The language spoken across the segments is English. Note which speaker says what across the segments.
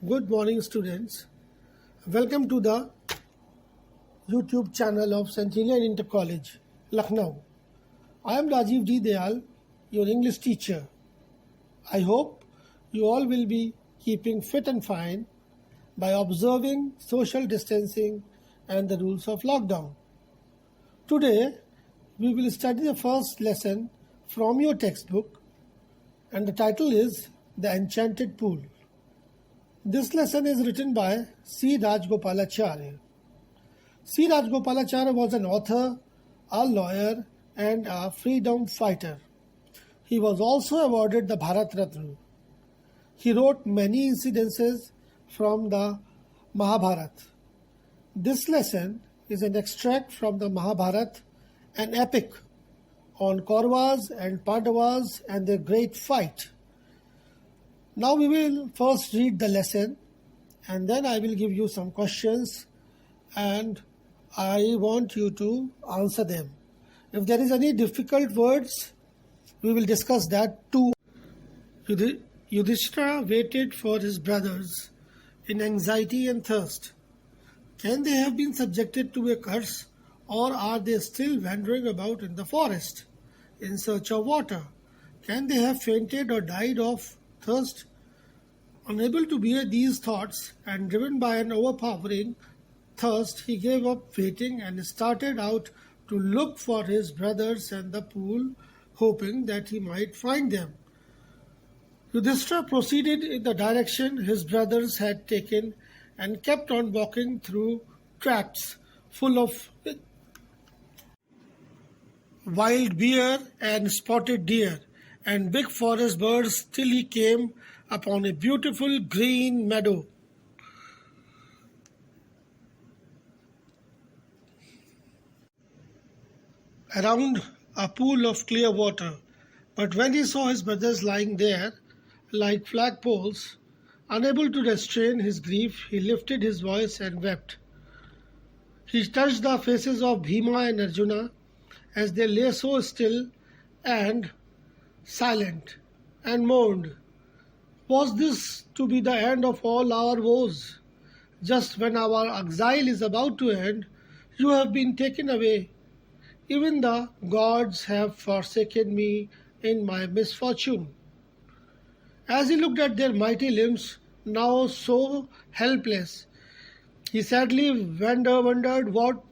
Speaker 1: Good morning, students. Welcome to the YouTube channel of Centennial Inter College, Lucknow. I am Rajiv D. Dayal, your English teacher. I hope you all will be keeping fit and fine by observing social distancing and the rules of lockdown. Today, we will study the first lesson from your textbook, and the title is The Enchanted Pool. This lesson is written by C. Rajgopalacharya. C. Rajgopalacharya was an author, a lawyer, and a freedom fighter. He was also awarded the Bharat Ratna. He wrote many incidences from the Mahabharata. This lesson is an extract from the Mahabharata, an epic on Kauravas and Pandavas and their great fight. Now we will first read the lesson and then I will give you some questions and I want you to answer them. If there is any difficult words, we will discuss that too. Yudhishthira waited for his brothers in anxiety and thirst. Can they have been subjected to a curse, or are they still wandering about in the forest in search of water? Can they have fainted or died of thirst? Unable to bear these thoughts and driven by an overpowering thirst, he gave up waiting and started out to look for his brothers and the pool, hoping that he might find them. Yudhishthira proceeded in the direction his brothers had taken and kept on walking through tracts full of wild bear and spotted deer and big forest birds till he came upon a beautiful green meadow. Around a pool of clear water. But when he saw his brothers lying there like flagpoles, unable to restrain his grief, he lifted his voice and wept. He touched the faces of Bhima and Arjuna as they lay so still and silent, and moaned, "Was this to be the end of all our woes? Just when our exile is about to end, you have been taken away. Even the gods have forsaken me in my misfortune." As he looked at their mighty limbs, now so helpless, he sadly wondered what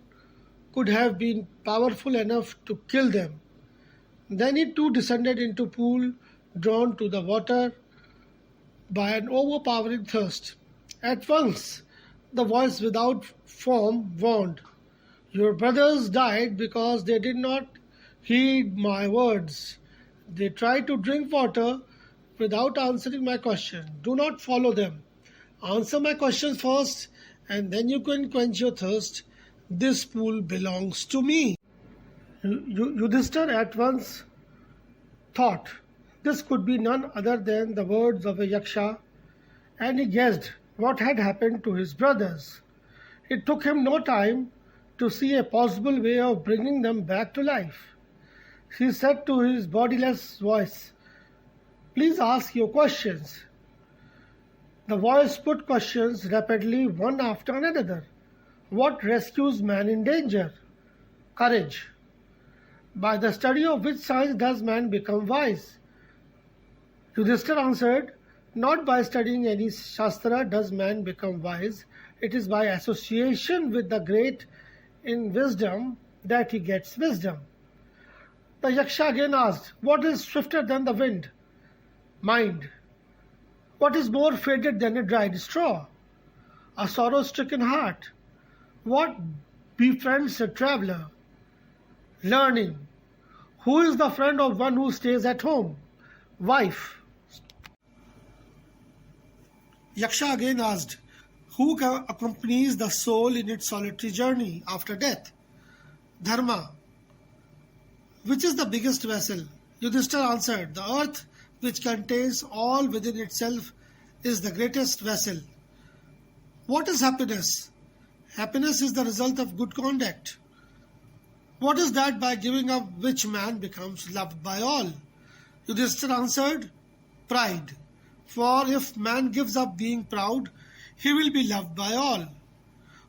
Speaker 1: could have been powerful enough to kill them. Then he too descended into pool, drawn to the water by an overpowering thirst. At once the voice without form warned, "Your brothers died because they did not heed my words. They tried to drink water without answering my question. Do not follow them. Answer my questions first, and then you can quench your thirst. This pool belongs to me." Yudhishthira at once thought this could be none other than the words of a yaksha, and he guessed what had happened to his brothers. It took him no time to see a possible way of bringing them back to life. He said to his bodiless voice, "Please ask your questions." The voice put questions rapidly, one after another. What rescues man in danger? Courage. By the study of which science does man become wise? Yudhishthira answered, "Not by studying any shastra does man become wise. It is by association with the great in wisdom that he gets wisdom." The yaksha again asked, "What is swifter than the wind?" Mind. What is more faded than a dried straw? A sorrow-stricken heart. What befriends a traveler? Learning. Who is the friend of one who stays at home? Wife. Yaksha again asked, "Who accompanies the soul in its solitary journey after death?" Dharma. Which is the biggest vessel? Yudhishthira answered, "The earth, which contains all within itself, is the greatest vessel." What is happiness? Happiness is the result of good conduct. What is that by giving up which man becomes loved by all? Yudhishthira answered, "Pride." For if man gives up being proud, he will be loved by all.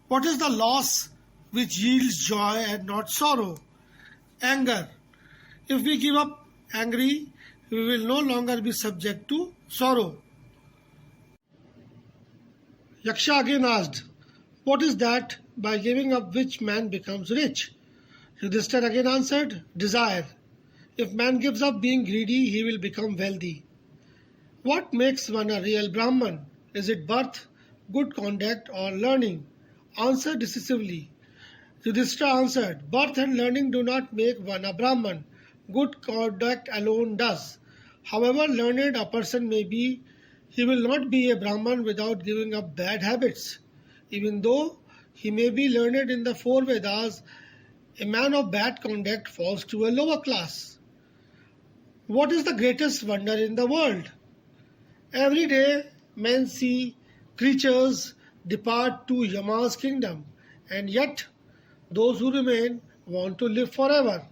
Speaker 1: What is the loss which yields joy and not sorrow? Anger. If we give up angry, we will no longer be subject to sorrow. Yaksha again asked, what is that by giving up which man becomes rich? Yudhishthira again answered, desire. If man gives up being greedy, he will become wealthy. What makes one a real Brahman? Is it birth, good conduct, or learning? Answer decisively. Yudhishthira answered, birth and learning do not make one a Brahman. Good conduct alone does. However learned a person may be, he will not be a Brahman without giving up bad habits. Even though he may be learned in the four Vedas, a man of bad conduct falls to a lower class. What is the greatest wonder in the world? Every day men see creatures depart to Yama's kingdom, and yet those who remain want to live forever.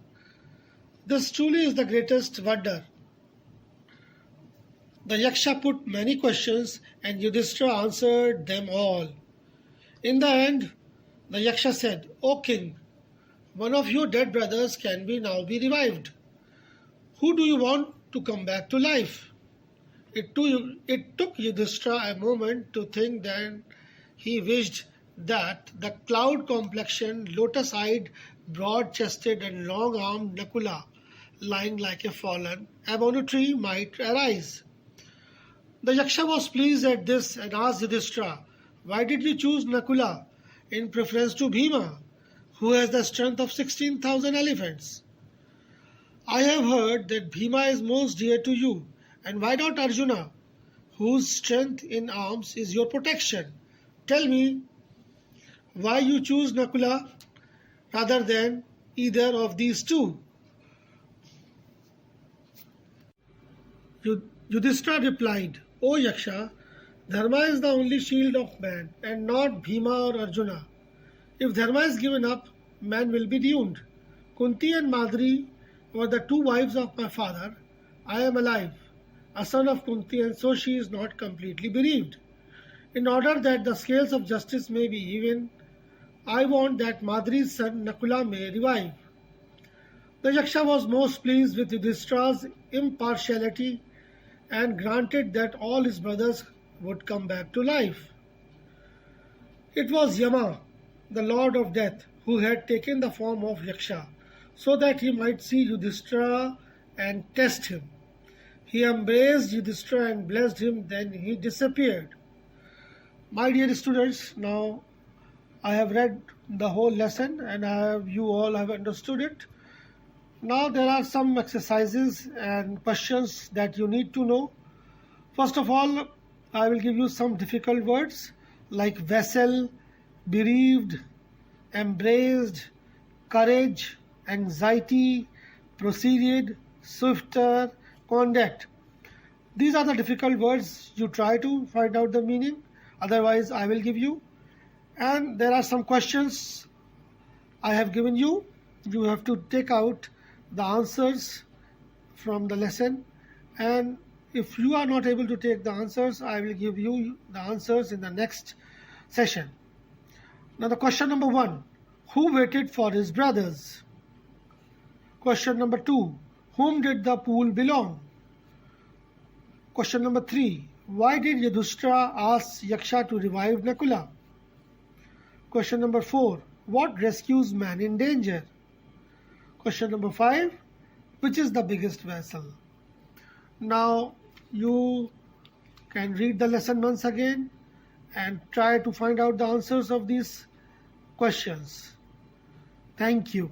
Speaker 1: This truly is the greatest wonder. The Yaksha put many questions and Yudhishthira answered them all. In the end, the Yaksha said, O king, one of your dead brothers can now be revived. Who do you want to come back to life? It took Yudhishthira a moment to think, then he wished that the cloud-complexioned, lotus-eyed, broad-chested and long-armed Nakula, lying like a fallen ebony tree, might arise. The Yaksha was pleased at this and asked Yudhishthira, why did you choose Nakula in preference to Bhima, who has the strength of 16,000 elephants? I have heard that Bhima is most dear to you, and why not Arjuna, whose strength in arms is your protection? Tell me why you choose Nakula rather than either of these two. Yudhishthira replied, O Yaksha, Dharma is the only shield of man and not Bhima or Arjuna. If Dharma is given up, man will be doomed. Kunti and Madri were the two wives of my father. I am alive, a son of Kunti, and so she is not completely bereaved. In order that the scales of justice may be even, I want that Madri's son Nakula may revive. The Yaksha was most pleased with Yudhishthira's impartiality and granted that all his brothers would come back to life. It was Yama, the lord of death, who had taken the form of Yaksha, so that he might see Yudhishthira and test him. He embraced Yudhishthira and blessed him, then he disappeared. My dear students, now I have read the whole lesson and you all have understood it. Now there are some exercises and questions that you need to know. First of all, I will give you some difficult words like vessel, bereaved, embraced, courage, anxiety, proceeded, swifter, conduct. These are the difficult words. You try to find out the meaning. Otherwise, I will give you. And there are some questions I have given you. You have to take out the answers from the lesson, and if you are not able to take the answers, I will give you the answers in the next session. Now the question number 1, who waited for his brothers? Question number 2, whom did the pool belong? Question number 3, why did Yudhishthira ask Yaksha to revive Nakula? Question number 4, what rescues man in danger? Question number 5, which is the biggest vessel? Now you can read the lesson once again and try to find out the answers of these questions. Thank you.